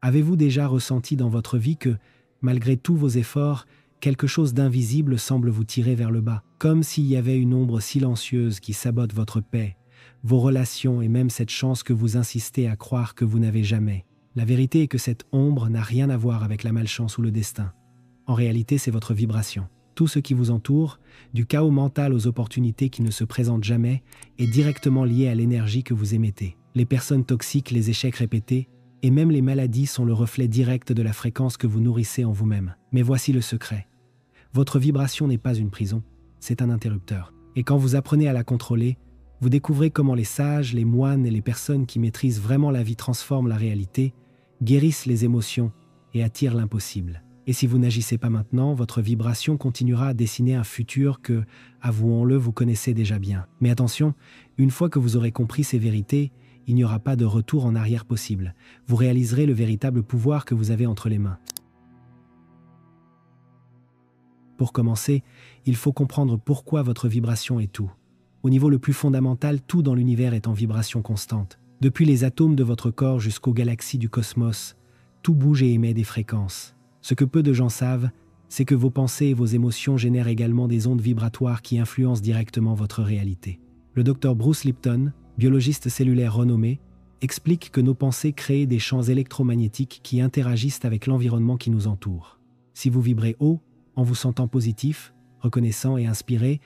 Avez-vous déjà ressenti dans votre vie que, malgré tous vos efforts, quelque chose d'invisible semble vous tirer vers le bas, comme s'il y avait une ombre silencieuse qui sabote votre paix, vos relations et même cette chance que vous insistez à croire que vous n'avez jamais? La vérité est que cette ombre n'a rien à voir avec la malchance ou le destin. En réalité, c'est votre vibration. Tout ce qui vous entoure, du chaos mental aux opportunités qui ne se présentent jamais, est directement lié à l'énergie que vous émettez. Les personnes toxiques, les échecs répétés, et même les maladies sont le reflet direct de la fréquence que vous nourrissez en vous-même. Mais voici le secret. Votre vibration n'est pas une prison, c'est un interrupteur. Et quand vous apprenez à la contrôler, vous découvrez comment les sages, les moines et les personnes qui maîtrisent vraiment la vie transforment la réalité, guérissent les émotions et attirent l'impossible. Et si vous n'agissez pas maintenant, votre vibration continuera à dessiner un futur que, avouons-le, vous connaissez déjà bien. Mais attention, une fois que vous aurez compris ces vérités, il n'y aura pas de retour en arrière possible. Vous réaliserez le véritable pouvoir que vous avez entre les mains. Pour commencer, il faut comprendre pourquoi votre vibration est tout. Au niveau le plus fondamental, tout dans l'univers est en vibration constante. Depuis les atomes de votre corps jusqu'aux galaxies du cosmos, tout bouge et émet des fréquences. Ce que peu de gens savent, c'est que vos pensées et vos émotions génèrent également des ondes vibratoires qui influencent directement votre réalité. Le docteur Bruce Lipton, biologiste cellulaire renommé, explique que nos pensées créent des champs électromagnétiques qui interagissent avec l'environnement qui nous entoure. Si vous vibrez haut, en vous sentant positif, reconnaissant et inspiré,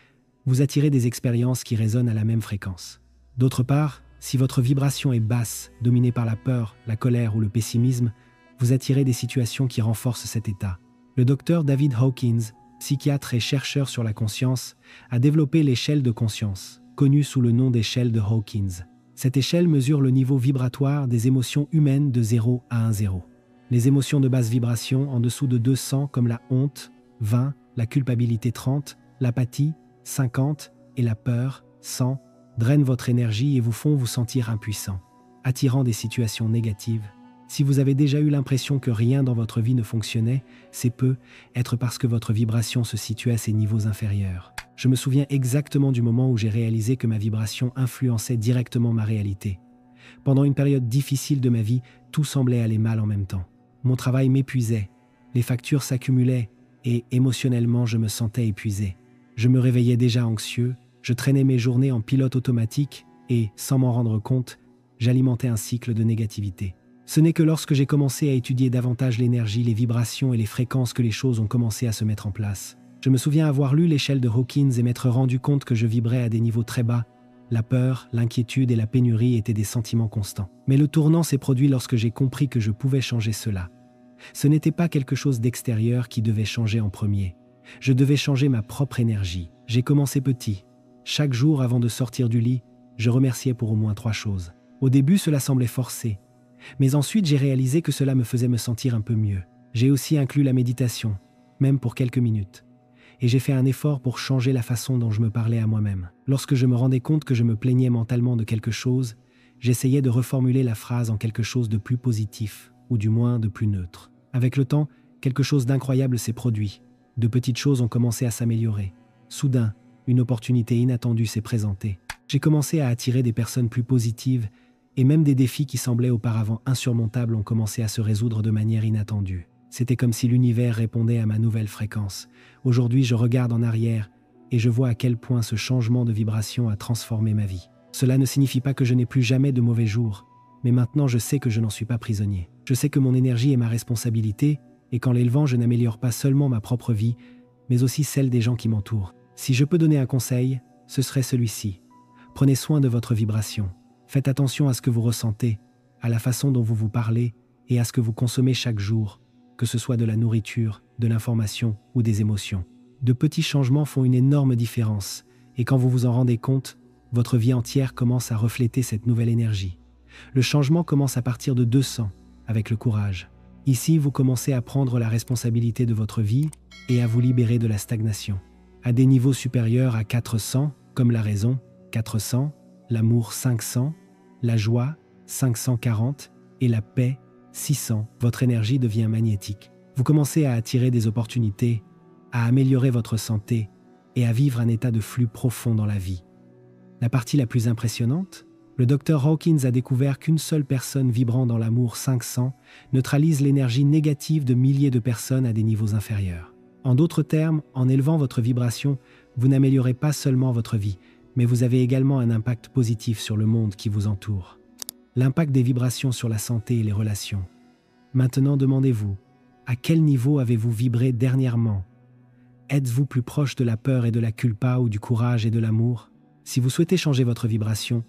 vous attirez des expériences qui résonnent à la même fréquence. D'autre part, si votre vibration est basse, dominée par la peur, la colère ou le pessimisme, vous attirez des situations qui renforcent cet état. Le docteur David Hawkins, psychiatre et chercheur sur la conscience, a développé l'échelle de conscience, connue sous le nom d'échelle de Hawkins. Cette échelle mesure le niveau vibratoire des émotions humaines de 0 à 1,0. Les émotions de basse vibration, en dessous de 200, comme la honte, 20, la culpabilité 30, l'apathie, 50, et la peur, 100, drainent votre énergie et vous font vous sentir impuissant, attirant des situations négatives. Si vous avez déjà eu l'impression que rien dans votre vie ne fonctionnait, c'est peu être parce que votre vibration se situe à ces niveaux inférieurs. Je me souviens exactement du moment où j'ai réalisé que ma vibration influençait directement ma réalité. Pendant une période difficile de ma vie, tout semblait aller mal en même temps. Mon travail m'épuisait, les factures s'accumulaient et émotionnellement je me sentais épuisé. Je me réveillais déjà anxieux, je traînais mes journées en pilote automatique et, sans m'en rendre compte, j'alimentais un cycle de négativité. Ce n'est que lorsque j'ai commencé à étudier davantage l'énergie, les vibrations et les fréquences que les choses ont commencé à se mettre en place. Je me souviens avoir lu l'échelle de Hawkins et m'être rendu compte que je vibrais à des niveaux très bas. La peur, l'inquiétude et la pénurie étaient des sentiments constants. Mais le tournant s'est produit lorsque j'ai compris que je pouvais changer cela. Ce n'était pas quelque chose d'extérieur qui devait changer en premier. Je devais changer ma propre énergie. J'ai commencé petit. Chaque jour avant de sortir du lit, je remerciais pour au moins 3 choses. Au début, cela semblait forcé. Mais ensuite, j'ai réalisé que cela me faisait me sentir un peu mieux. J'ai aussi inclus la méditation, même pour quelques minutes. Et j'ai fait un effort pour changer la façon dont je me parlais à moi-même. Lorsque je me rendais compte que je me plaignais mentalement de quelque chose, j'essayais de reformuler la phrase en quelque chose de plus positif, ou du moins de plus neutre. Avec le temps, quelque chose d'incroyable s'est produit. De petites choses ont commencé à s'améliorer. Soudain, une opportunité inattendue s'est présentée. J'ai commencé à attirer des personnes plus positives, et même des défis qui semblaient auparavant insurmontables ont commencé à se résoudre de manière inattendue. C'était comme si l'univers répondait à ma nouvelle fréquence. Aujourd'hui, je regarde en arrière et je vois à quel point ce changement de vibration a transformé ma vie. Cela ne signifie pas que je n'ai plus jamais de mauvais jours, mais maintenant je sais que je n'en suis pas prisonnier. Je sais que mon énergie est ma responsabilité et qu'en l'élevant, je n'améliore pas seulement ma propre vie, mais aussi celle des gens qui m'entourent. Si je peux donner un conseil, ce serait celui-ci. Prenez soin de votre vibration. Faites attention à ce que vous ressentez, à la façon dont vous vous parlez et à ce que vous consommez chaque jour, que ce soit de la nourriture, de l'information ou des émotions. De petits changements font une énorme différence et quand vous vous en rendez compte, votre vie entière commence à refléter cette nouvelle énergie. Le changement commence à partir de 200, avec le courage. Ici, vous commencez à prendre la responsabilité de votre vie et à vous libérer de la stagnation. À des niveaux supérieurs à 400, comme la raison, 400, l'amour 500, la joie 540 et la paix 600, votre énergie devient magnétique. Vous commencez à attirer des opportunités, à améliorer votre santé et à vivre un état de flux profond dans la vie. La partie la plus impressionnante, Le docteur Hawkins a découvert qu'une seule personne vibrant dans l'amour 500 neutralise l'énergie négative de milliers de personnes à des niveaux inférieurs. En d'autres termes, en élevant votre vibration, vous n'améliorez pas seulement votre vie, mais vous avez également un impact positif sur le monde qui vous entoure. L'impact des vibrations sur la santé et les relations. Maintenant, demandez-vous, à quel niveau avez-vous vibré dernièrement? Êtes-vous plus proche de la peur et de la culpa ou du courage et de l'amour? Si vous souhaitez changer votre vibration,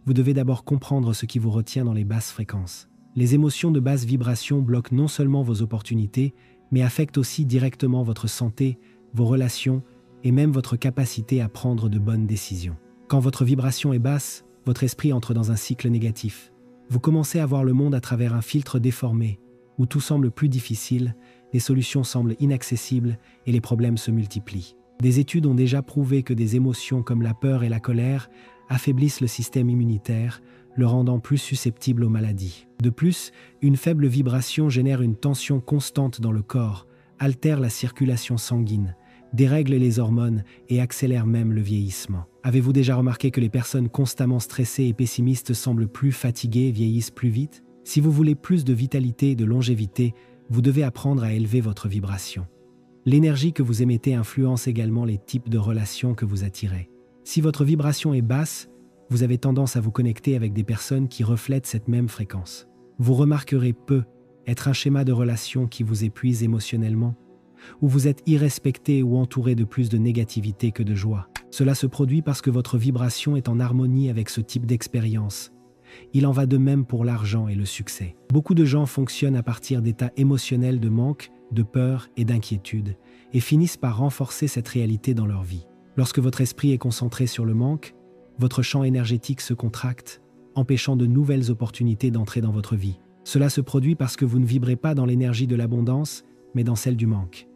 vous devez d'abord comprendre ce qui vous retient dans les basses fréquences. Les émotions de basse vibration bloquent non seulement vos opportunités, mais affectent aussi directement votre santé, vos relations et même votre capacité à prendre de bonnes décisions. Quand votre vibration est basse, votre esprit entre dans un cycle négatif. Vous commencez à voir le monde à travers un filtre déformé, où tout semble plus difficile, les solutions semblent inaccessibles et les problèmes se multiplient. Des études ont déjà prouvé que des émotions comme la peur et la colère affaiblissent le système immunitaire, le rendant plus susceptible aux maladies. De plus, une faible vibration génère une tension constante dans le corps, altère la circulation sanguine, dérègle les hormones et accélère même le vieillissement. Avez-vous déjà remarqué que les personnes constamment stressées et pessimistes semblent plus fatiguées et vieillissent plus vite? Si vous voulez plus de vitalité et de longévité, vous devez apprendre à élever votre vibration. L'énergie que vous émettez influence également les types de relations que vous attirez. Si votre vibration est basse, vous avez tendance à vous connecter avec des personnes qui reflètent cette même fréquence. Vous remarquerez peu être un schéma de relation qui vous épuise émotionnellement, où vous êtes irrespecté ou entouré de plus de négativité que de joie. Cela se produit parce que votre vibration est en harmonie avec ce type d'expérience. Il en va de même pour l'argent et le succès. Beaucoup de gens fonctionnent à partir d'états émotionnels de manque, de peur et d'inquiétude, et finissent par renforcer cette réalité dans leur vie. Lorsque votre esprit est concentré sur le manque, votre champ énergétique se contracte, empêchant de nouvelles opportunités d'entrer dans votre vie. Cela se produit parce que vous ne vibrez pas dans l'énergie de l'abondance, mais dans celle du manque.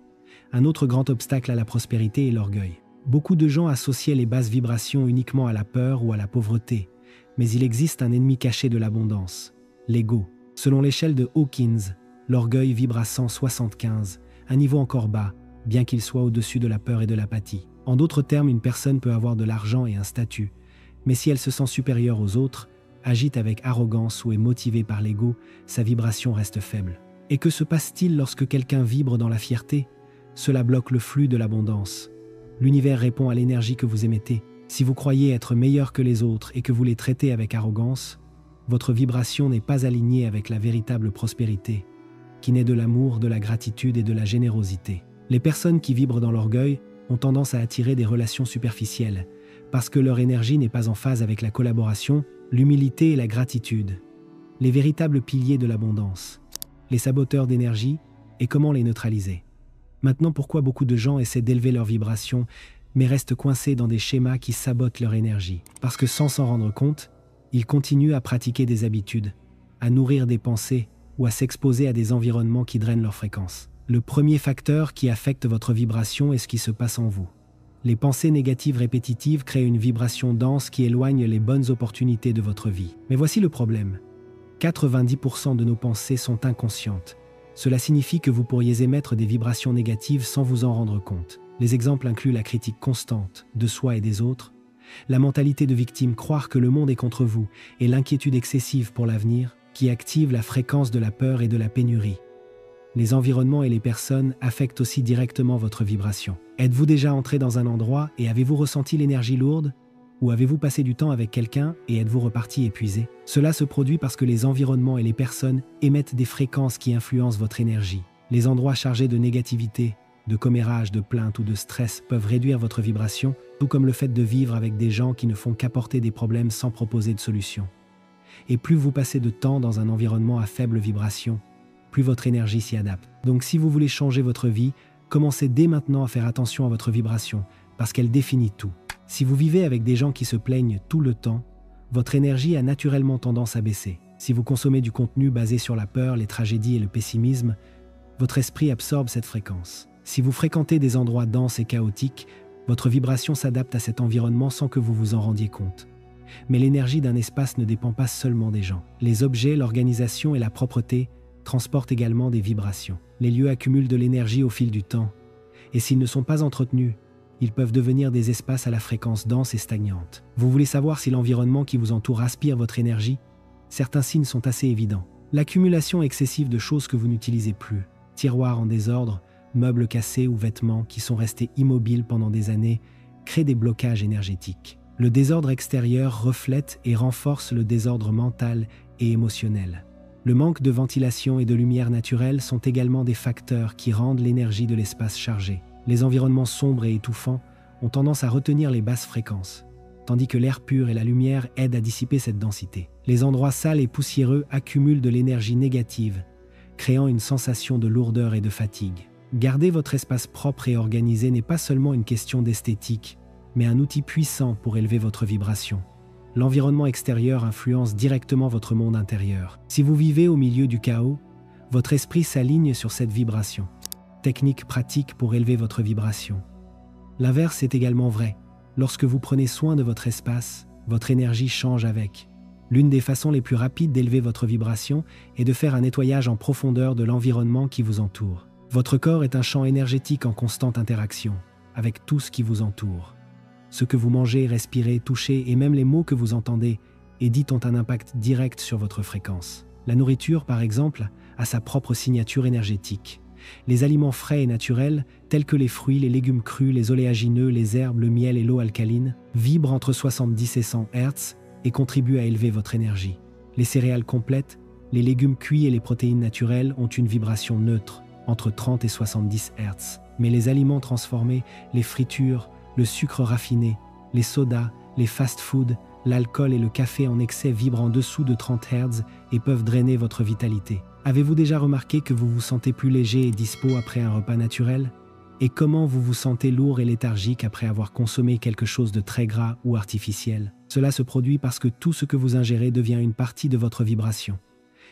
Un autre grand obstacle à la prospérité est l'orgueil. Beaucoup de gens associaient les basses vibrations uniquement à la peur ou à la pauvreté, mais il existe un ennemi caché de l'abondance, l'ego. Selon l'échelle de Hawkins, l'orgueil vibre à 175, un niveau encore bas, bien qu'il soit au-dessus de la peur et de l'apathie. En d'autres termes, une personne peut avoir de l'argent et un statut, mais si elle se sent supérieure aux autres, agite avec arrogance ou est motivée par l'ego, sa vibration reste faible. Et que se passe-t-il lorsque quelqu'un vibre dans la fierté? Cela bloque le flux de l'abondance. L'univers répond à l'énergie que vous émettez. Si vous croyez être meilleur que les autres et que vous les traitez avec arrogance, votre vibration n'est pas alignée avec la véritable prospérité, qui naît de l'amour, de la gratitude et de la générosité. Les personnes qui vibrent dans l'orgueil ont tendance à attirer des relations superficielles, parce que leur énergie n'est pas en phase avec la collaboration, l'humilité et la gratitude, les véritables piliers de l'abondance. Les saboteurs d'énergie et comment les neutraliser. Maintenant, pourquoi beaucoup de gens essaient d'élever leur vibration, mais restent coincés dans des schémas qui sabotent leur énergie? Parce que sans s'en rendre compte, ils continuent à pratiquer des habitudes, à nourrir des pensées ou à s'exposer à des environnements qui drainent leur fréquence. Le premier facteur qui affecte votre vibration est ce qui se passe en vous. Les pensées négatives répétitives créent une vibration dense qui éloigne les bonnes opportunités de votre vie. Mais voici le problème. 90% de nos pensées sont inconscientes. Cela signifie que vous pourriez émettre des vibrations négatives sans vous en rendre compte. Les exemples incluent la critique constante de soi et des autres, la mentalité de victime, croire que le monde est contre vous, et l'inquiétude excessive pour l'avenir, qui active la fréquence de la peur et de la pénurie. Les environnements et les personnes affectent aussi directement votre vibration. Êtes-vous déjà entré dans un endroit et avez-vous ressenti l'énergie lourde? Ou avez-vous passé du temps avec quelqu'un et êtes-vous reparti épuisé? Cela se produit parce que les environnements et les personnes émettent des fréquences qui influencent votre énergie. Les endroits chargés de négativité, de commérage, de plainte ou de stress peuvent réduire votre vibration, tout comme le fait de vivre avec des gens qui ne font qu'apporter des problèmes sans proposer de solution. Et plus vous passez de temps dans un environnement à faible vibration, plus votre énergie s'y adapte. Donc si vous voulez changer votre vie, commencez dès maintenant à faire attention à votre vibration, parce qu'elle définit tout. Si vous vivez avec des gens qui se plaignent tout le temps, votre énergie a naturellement tendance à baisser. Si vous consommez du contenu basé sur la peur, les tragédies et le pessimisme, votre esprit absorbe cette fréquence. Si vous fréquentez des endroits denses et chaotiques, votre vibration s'adapte à cet environnement sans que vous vous en rendiez compte. Mais l'énergie d'un espace ne dépend pas seulement des gens. Les objets, l'organisation et la propreté transportent également des vibrations. Les lieux accumulent de l'énergie au fil du temps, et s'ils ne sont pas entretenus, ils peuvent devenir des espaces à la fréquence dense et stagnante. Vous voulez savoir si l'environnement qui vous entoure aspire votre énergie? Certains signes sont assez évidents. L'accumulation excessive de choses que vous n'utilisez plus, tiroirs en désordre, meubles cassés ou vêtements qui sont restés immobiles pendant des années, créent des blocages énergétiques. Le désordre extérieur reflète et renforce le désordre mental et émotionnel. Le manque de ventilation et de lumière naturelle sont également des facteurs qui rendent l'énergie de l'espace chargée. Les environnements sombres et étouffants ont tendance à retenir les basses fréquences, tandis que l'air pur et la lumière aident à dissiper cette densité. Les endroits sales et poussiéreux accumulent de l'énergie négative, créant une sensation de lourdeur et de fatigue. Garder votre espace propre et organisé n'est pas seulement une question d'esthétique, mais un outil puissant pour élever votre vibration. L'environnement extérieur influence directement votre monde intérieur. Si vous vivez au milieu du chaos, votre esprit s'aligne sur cette vibration. Technique pratique pour élever votre vibration. L'inverse est également vrai. Lorsque vous prenez soin de votre espace, votre énergie change avec. L'une des façons les plus rapides d'élever votre vibration est de faire un nettoyage en profondeur de l'environnement qui vous entoure. Votre corps est un champ énergétique en constante interaction avec tout ce qui vous entoure. Ce que vous mangez, respirez, touchez et même les mots que vous entendez et dites ont un impact direct sur votre fréquence. La nourriture, par exemple, a sa propre signature énergétique. Les aliments frais et naturels, tels que les fruits, les légumes crus, les oléagineux, les herbes, le miel et l'eau alcaline, vibrent entre 70 et 100 Hz et contribuent à élever votre énergie. Les céréales complètes, les légumes cuits et les protéines naturelles ont une vibration neutre, entre 30 et 70 Hz. Mais les aliments transformés, les fritures, le sucre raffiné, les sodas, les fast-foods, l'alcool et le café en excès vibrent en dessous de 30 Hz et peuvent drainer votre vitalité. Avez-vous déjà remarqué que vous vous sentez plus léger et dispos après un repas naturel? Et comment vous vous sentez lourd et léthargique après avoir consommé quelque chose de très gras ou artificiel? Cela se produit parce que tout ce que vous ingérez devient une partie de votre vibration.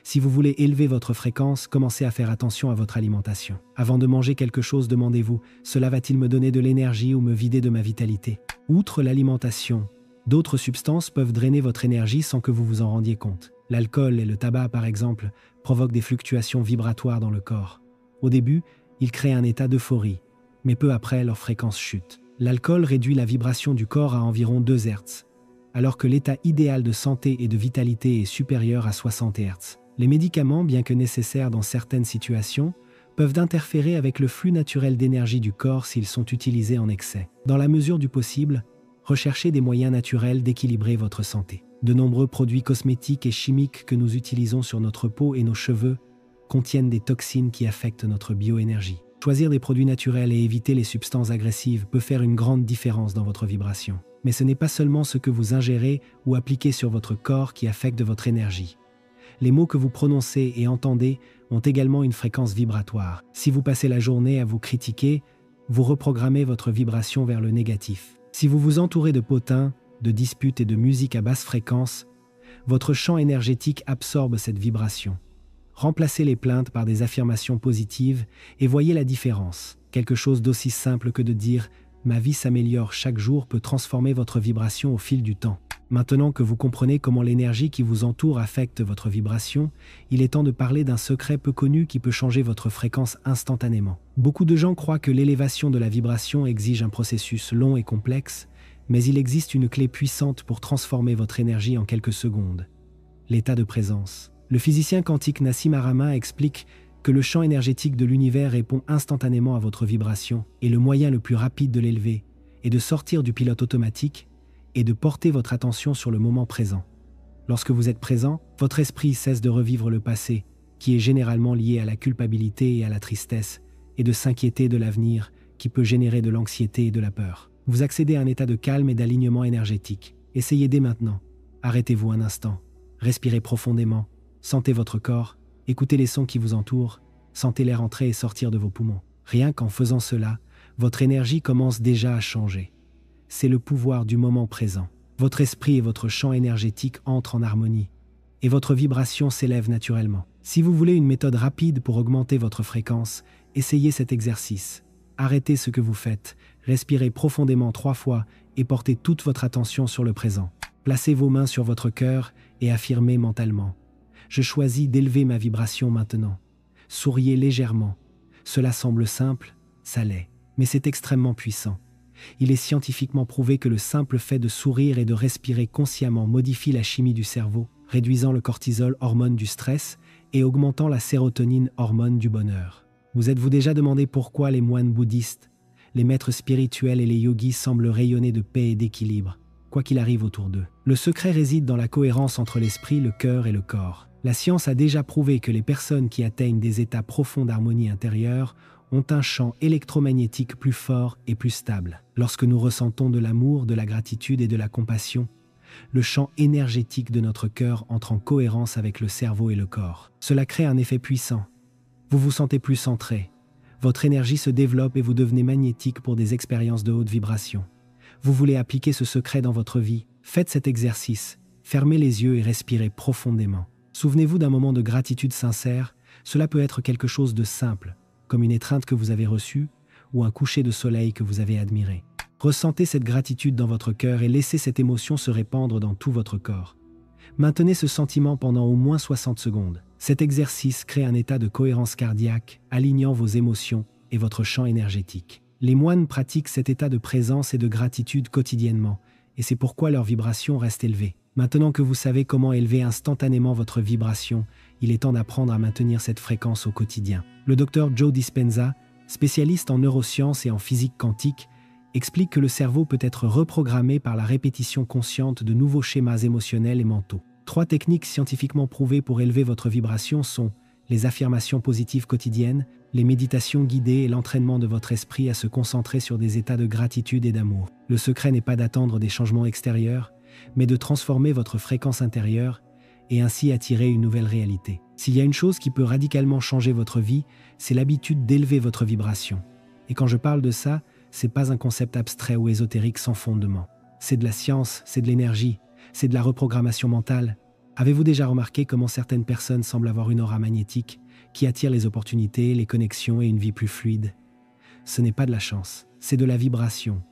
Si vous voulez élever votre fréquence, commencez à faire attention à votre alimentation. Avant de manger quelque chose, demandez-vous « Cela va-t-il me donner de l'énergie ou me vider de ma vitalité ?» Outre l'alimentation, d'autres substances peuvent drainer votre énergie sans que vous vous en rendiez compte. L'alcool et le tabac, par exemple, provoquent des fluctuations vibratoires dans le corps. Au début, ils créent un état d'euphorie, mais peu après, leur fréquence chute. L'alcool réduit la vibration du corps à environ 2 Hz, alors que l'état idéal de santé et de vitalité est supérieur à 60 Hz. Les médicaments, bien que nécessaires dans certaines situations, peuvent interférer avec le flux naturel d'énergie du corps s'ils sont utilisés en excès. Dans la mesure du possible, recherchez des moyens naturels d'équilibrer votre santé. De nombreux produits cosmétiques et chimiques que nous utilisons sur notre peau et nos cheveux contiennent des toxines qui affectent notre bioénergie. Choisir des produits naturels et éviter les substances agressives peut faire une grande différence dans votre vibration. Mais ce n'est pas seulement ce que vous ingérez ou appliquez sur votre corps qui affecte votre énergie. Les mots que vous prononcez et entendez ont également une fréquence vibratoire. Si vous passez la journée à vous critiquer, vous reprogrammez votre vibration vers le négatif. Si vous vous entourez de potins, de disputes et de musique à basse fréquence, votre champ énergétique absorbe cette vibration. Remplacez les plaintes par des affirmations positives et voyez la différence. Quelque chose d'aussi simple que de dire « Ma vie s'améliore chaque jour » peut transformer votre vibration au fil du temps. Maintenant que vous comprenez comment l'énergie qui vous entoure affecte votre vibration, il est temps de parler d'un secret peu connu qui peut changer votre fréquence instantanément. Beaucoup de gens croient que l'élévation de la vibration exige un processus long et complexe, mais il existe une clé puissante pour transformer votre énergie en quelques secondes. L'état de présence. Le physicien quantique Nassim Haramein explique que le champ énergétique de l'univers répond instantanément à votre vibration, et le moyen le plus rapide de l'élever est de sortir du pilote automatique et de porter votre attention sur le moment présent. Lorsque vous êtes présent, votre esprit cesse de revivre le passé, qui est généralement lié à la culpabilité et à la tristesse, et de s'inquiéter de l'avenir, qui peut générer de l'anxiété et de la peur. Vous accédez à un état de calme et d'alignement énergétique. Essayez dès maintenant. Arrêtez-vous un instant. Respirez profondément. Sentez votre corps. Écoutez les sons qui vous entourent. Sentez l'air entrer et sortir de vos poumons. Rien qu'en faisant cela, votre énergie commence déjà à changer. C'est le pouvoir du moment présent. Votre esprit et votre champ énergétique entrent en harmonie, et votre vibration s'élève naturellement. Si vous voulez une méthode rapide pour augmenter votre fréquence, essayez cet exercice. Arrêtez ce que vous faites, respirez profondément 3 fois et portez toute votre attention sur le présent. Placez vos mains sur votre cœur et affirmez mentalement « Je choisis d'élever ma vibration maintenant ». Souriez légèrement. Cela semble simple, ça l'est, mais c'est extrêmement puissant. Il est scientifiquement prouvé que le simple fait de sourire et de respirer consciemment modifie la chimie du cerveau, réduisant le cortisol, hormone du stress, et augmentant la sérotonine, hormone du bonheur. Vous êtes-vous déjà demandé pourquoi les moines bouddhistes, les maîtres spirituels et les yogis semblent rayonner de paix et d'équilibre, quoi qu'il arrive autour d'eux? Le secret réside dans la cohérence entre l'esprit, le cœur et le corps. La science a déjà prouvé que les personnes qui atteignent des états profonds d'harmonie intérieure ont un champ électromagnétique plus fort et plus stable. Lorsque nous ressentons de l'amour, de la gratitude et de la compassion, le champ énergétique de notre cœur entre en cohérence avec le cerveau et le corps. Cela crée un effet puissant. Vous vous sentez plus centré. Votre énergie se développe et vous devenez magnétique pour des expériences de haute vibration. Vous voulez appliquer ce secret dans votre vie? Faites cet exercice. Fermez les yeux et respirez profondément. Souvenez-vous d'un moment de gratitude sincère. Cela peut être quelque chose de simple, comme une étreinte que vous avez reçue ou un coucher de soleil que vous avez admiré. Ressentez cette gratitude dans votre cœur et laissez cette émotion se répandre dans tout votre corps. Maintenez ce sentiment pendant au moins 60 secondes. Cet exercice crée un état de cohérence cardiaque, alignant vos émotions et votre champ énergétique. Les moines pratiquent cet état de présence et de gratitude quotidiennement, et c'est pourquoi leur vibration reste élevée. Maintenant que vous savez comment élever instantanément votre vibration, il est temps d'apprendre à maintenir cette fréquence au quotidien. Le docteur Joe Dispenza, spécialiste en neurosciences et en physique quantique, explique que le cerveau peut être reprogrammé par la répétition consciente de nouveaux schémas émotionnels et mentaux. 3 techniques scientifiquement prouvées pour élever votre vibration sont les affirmations positives quotidiennes, les méditations guidées et l'entraînement de votre esprit à se concentrer sur des états de gratitude et d'amour. Le secret n'est pas d'attendre des changements extérieurs, mais de transformer votre fréquence intérieure et ainsi attirer une nouvelle réalité. S'il y a une chose qui peut radicalement changer votre vie, c'est l'habitude d'élever votre vibration. Et quand je parle de ça, c'est pas un concept abstrait ou ésotérique sans fondement. C'est de la science, c'est de l'énergie, c'est de la reprogrammation mentale. Avez-vous déjà remarqué comment certaines personnes semblent avoir une aura magnétique qui attire les opportunités, les connexions et une vie plus fluide? Ce n'est pas de la chance, c'est de la vibration.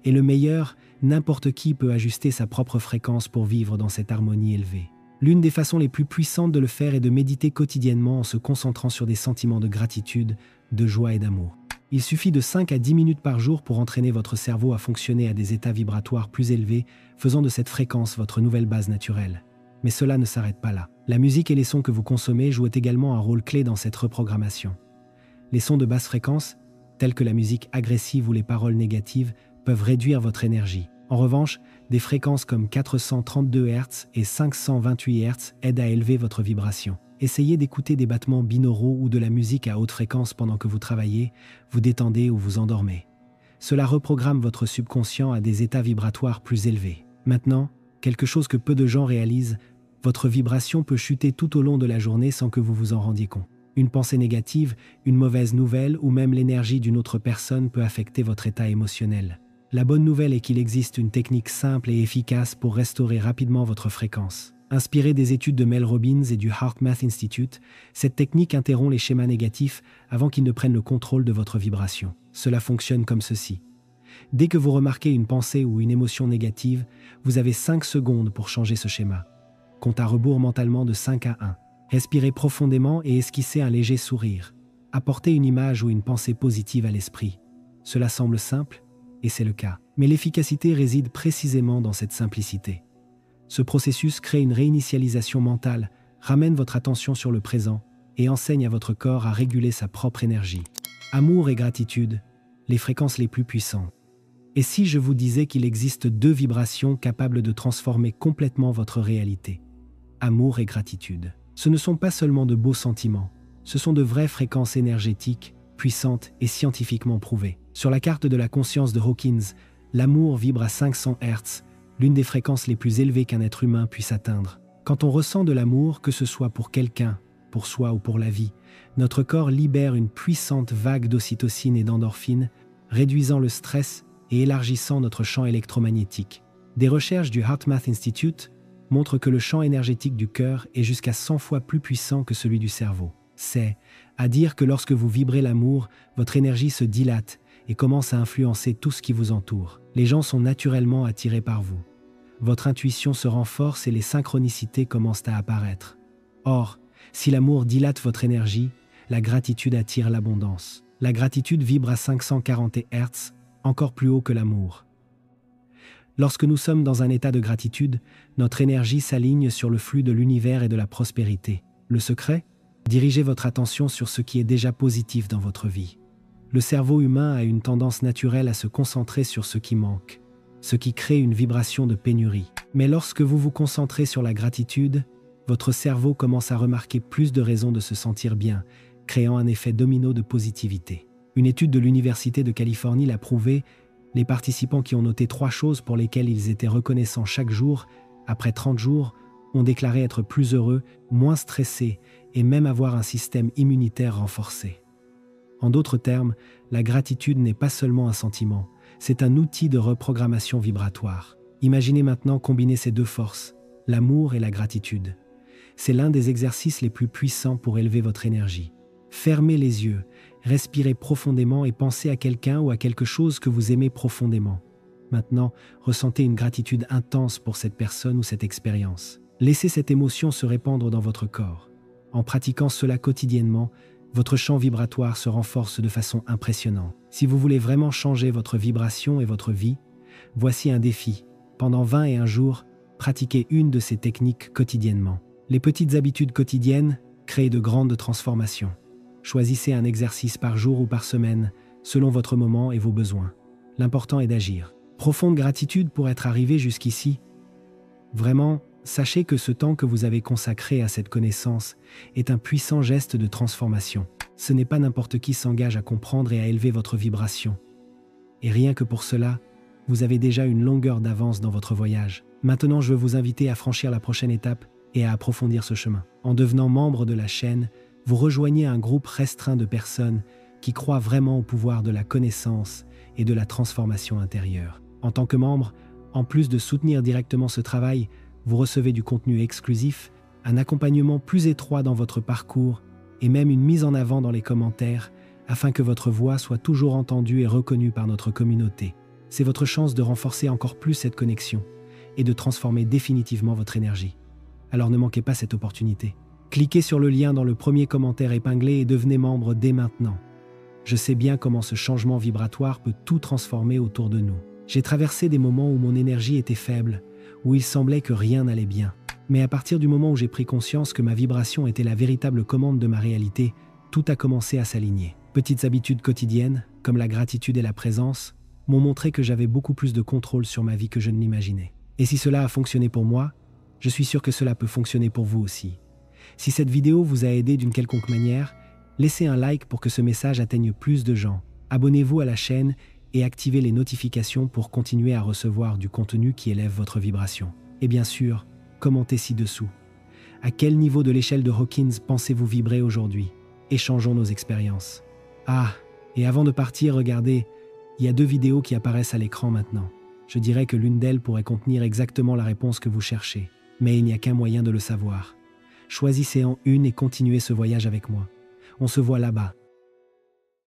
Et le meilleur, n'importe qui peut ajuster sa propre fréquence pour vivre dans cette harmonie élevée. L'une des façons les plus puissantes de le faire est de méditer quotidiennement en se concentrant sur des sentiments de gratitude, de joie et d'amour. Il suffit de 5 à 10 minutes par jour pour entraîner votre cerveau à fonctionner à des états vibratoires plus élevés, faisant de cette fréquence votre nouvelle base naturelle. Mais cela ne s'arrête pas là. La musique et les sons que vous consommez jouent également un rôle clé dans cette reprogrammation. Les sons de basse fréquence, tels que la musique agressive ou les paroles négatives, peuvent réduire votre énergie. En revanche, des fréquences comme 432 Hz et 528 Hz aident à élever votre vibration. Essayez d'écouter des battements binauraux ou de la musique à haute fréquence pendant que vous travaillez, vous détendez ou vous endormez. Cela reprogramme votre subconscient à des états vibratoires plus élevés. Maintenant, quelque chose que peu de gens réalisent, votre vibration peut chuter tout au long de la journée sans que vous vous en rendiez compte. Une pensée négative, une mauvaise nouvelle ou même l'énergie d'une autre personne peut affecter votre état émotionnel. La bonne nouvelle est qu'il existe une technique simple et efficace pour restaurer rapidement votre fréquence. Inspirée des études de Mel Robbins et du HeartMath Institute, cette technique interrompt les schémas négatifs avant qu'ils ne prennent le contrôle de votre vibration. Cela fonctionne comme ceci. Dès que vous remarquez une pensée ou une émotion négative, vous avez 5 secondes pour changer ce schéma. Compte à rebours mentalement de 5 à 1. Respirez profondément et esquissez un léger sourire. Apportez une image ou une pensée positive à l'esprit. Cela semble simple, et c'est le cas. Mais l'efficacité réside précisément dans cette simplicité. Ce processus crée une réinitialisation mentale, ramène votre attention sur le présent et enseigne à votre corps à réguler sa propre énergie. Amour et gratitude, les fréquences les plus puissantes. Et si je vous disais qu'il existe 2 vibrations capables de transformer complètement votre réalité? Amour et gratitude. Ce ne sont pas seulement de beaux sentiments, ce sont de vraies fréquences énergétiques, puissantes et scientifiquement prouvées. Sur la carte de la conscience de Hawkins, l'amour vibre à 500 Hz, l'une des fréquences les plus élevées qu'un être humain puisse atteindre. Quand on ressent de l'amour, que ce soit pour quelqu'un, pour soi ou pour la vie, notre corps libère une puissante vague d'ocytocine et d'endorphine, réduisant le stress et élargissant notre champ électromagnétique. Des recherches du HeartMath Institute montrent que le champ énergétique du cœur est jusqu'à 100 fois plus puissant que celui du cerveau. C'est à dire que lorsque vous vibrez l'amour, votre énergie se dilate et commence à influencer tout ce qui vous entoure. Les gens sont naturellement attirés par vous. Votre intuition se renforce et les synchronicités commencent à apparaître. Or, si l'amour dilate votre énergie, la gratitude attire l'abondance. La gratitude vibre à 540 Hz, encore plus haut que l'amour. Lorsque nous sommes dans un état de gratitude, notre énergie s'aligne sur le flux de l'univers et de la prospérité. Le secret? Dirigez votre attention sur ce qui est déjà positif dans votre vie. Le cerveau humain a une tendance naturelle à se concentrer sur ce qui manque, ce qui crée une vibration de pénurie. Mais lorsque vous vous concentrez sur la gratitude, votre cerveau commence à remarquer plus de raisons de se sentir bien, créant un effet domino de positivité. Une étude de l'Université de Californie l'a prouvé, les participants qui ont noté 3 choses pour lesquelles ils étaient reconnaissants chaque jour, après 30 jours, ont déclaré être plus heureux, moins stressés et même avoir un système immunitaire renforcé. En d'autres termes, la gratitude n'est pas seulement un sentiment, c'est un outil de reprogrammation vibratoire. Imaginez maintenant combiner ces 2 forces, l'amour et la gratitude. C'est l'un des exercices les plus puissants pour élever votre énergie. Fermez les yeux, respirez profondément et pensez à quelqu'un ou à quelque chose que vous aimez profondément. Maintenant, ressentez une gratitude intense pour cette personne ou cette expérience. Laissez cette émotion se répandre dans votre corps. En pratiquant cela quotidiennement, votre champ vibratoire se renforce de façon impressionnante. Si vous voulez vraiment changer votre vibration et votre vie, voici un défi. Pendant 21 jours, pratiquez une de ces techniques quotidiennement. Les petites habitudes quotidiennes créent de grandes transformations. Choisissez un exercice par jour ou par semaine, selon votre moment et vos besoins. L'important est d'agir. Profonde gratitude pour être arrivé jusqu'ici. Vraiment, sachez que ce temps que vous avez consacré à cette connaissance est un puissant geste de transformation. Ce n'est pas n'importe qui s'engage à comprendre et à élever votre vibration. Et rien que pour cela, vous avez déjà une longueur d'avance dans votre voyage. Maintenant, je veux vous inviter à franchir la prochaine étape et à approfondir ce chemin. En devenant membre de la chaîne, vous rejoignez un groupe restreint de personnes qui croient vraiment au pouvoir de la connaissance et de la transformation intérieure. En tant que membre, en plus de soutenir directement ce travail, vous recevez du contenu exclusif, un accompagnement plus étroit dans votre parcours et même une mise en avant dans les commentaires afin que votre voix soit toujours entendue et reconnue par notre communauté. C'est votre chance de renforcer encore plus cette connexion et de transformer définitivement votre énergie. Alors ne manquez pas cette opportunité. Cliquez sur le lien dans le premier commentaire épinglé et devenez membre dès maintenant. Je sais bien comment ce changement vibratoire peut tout transformer autour de nous. J'ai traversé des moments où mon énergie était faible, où il semblait que rien n'allait bien. Mais à partir du moment où j'ai pris conscience que ma vibration était la véritable commande de ma réalité, tout a commencé à s'aligner. Petites habitudes quotidiennes, comme la gratitude et la présence, m'ont montré que j'avais beaucoup plus de contrôle sur ma vie que je ne l'imaginais. Et si cela a fonctionné pour moi, je suis sûr que cela peut fonctionner pour vous aussi. Si cette vidéo vous a aidé d'une quelconque manière, laissez un like pour que ce message atteigne plus de gens. Abonnez-vous à la chaîne et activez les notifications pour continuer à recevoir du contenu qui élève votre vibration. Et bien sûr, commentez ci-dessous. À quel niveau de l'échelle de Hawkins pensez-vous vibrer aujourd'hui? Échangeons nos expériences. Ah, et avant de partir, regardez, il y a 2 vidéos qui apparaissent à l'écran maintenant. Je dirais que l'une d'elles pourrait contenir exactement la réponse que vous cherchez, mais il n'y a qu'un moyen de le savoir. Choisissez en une et continuez ce voyage avec moi. On se voit là-bas.